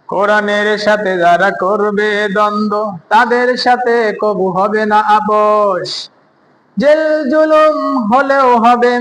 কোরআনের সাথে যারা করবে দ্বন্দ্ব, তাদের সাথে কবু হবে না আপোষ। জেল জুলুম হলেও হবে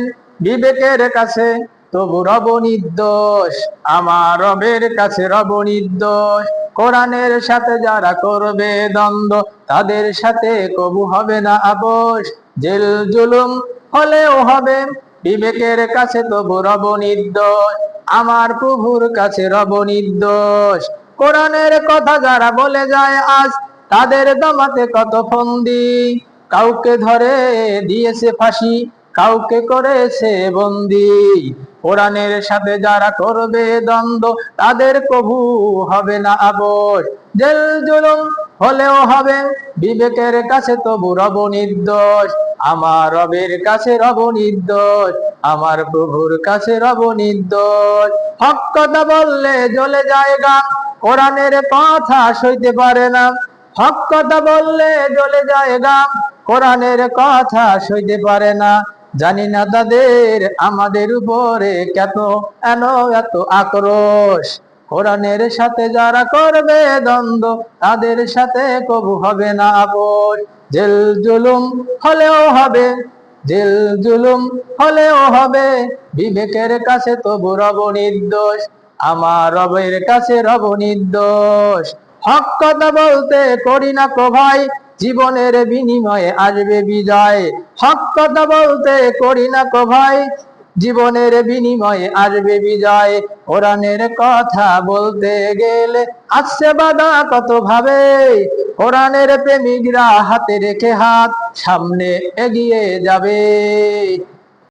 বিবেকের কাছে, তবু রব নির্দোষ। আমার রবের কাছে রব নির্দোষ। কোরআনের সাথে যারা করবে দ্বন্দ্ব, তাদের সাথে কবু হবে না আপোষ। জেল জুলুম হলেও হবে বিবেকের কাছে, তবু রব নির্দোষ। আমার প্রভুর কাছে রব নির্দোষ। কোরআনের কথা যারা বলে যায় আজ, তাদের দামাতে কত ফন্দি। কাউকে ধরে দিয়েছে ফাঁসি, কাউকে করেছে বন্দি। কোরআনের সাথে যারা করবে দ্বন্দ্ব, তাদের কবু হবে না আপোষ। জেল জুলুম হলেও হবে বিবেকের কাছে, তবু রব নির্দোষ। আমার রবের কাছে রব নির্দোষ। আমার প্রভুর কাছে রব নির্দোষ। হক কথা বললে জ্বলে যায় গা, কোরআনের কথা সইতে পারে না। হক কথা বললে জ্বলে যায় গা, কোরআনের কথা সইতে পারে না। জানি না তাদের আমাদের উপরে এত আক্রোশ। কোরআনের সাথে যারা করবে দ্বন্দ্ব, তাদের সাথে কবু হবে না আপোষ। জেল জুলুম হলেও হবে, জেল জুলুম হলেও হবে বিবেকের কাছে, তবু রব নির্দোষ। আমার রবের কাছে রব নির্দোষ। হক কথা বলতে করি না কো ভাই, জীবনের বিনিময়ে আসবে বিজয়। হক কথা বলতে করি না কো ভাই, জীবনের বিনিময়ে আসবে বিজয়। কোরআনের কথা বলতে গেলে আসছে বাধা কত ভাবে। কোরআনের প্রেমিকরা হাতে রেখে হাত সামনে এগিয়ে যাবে।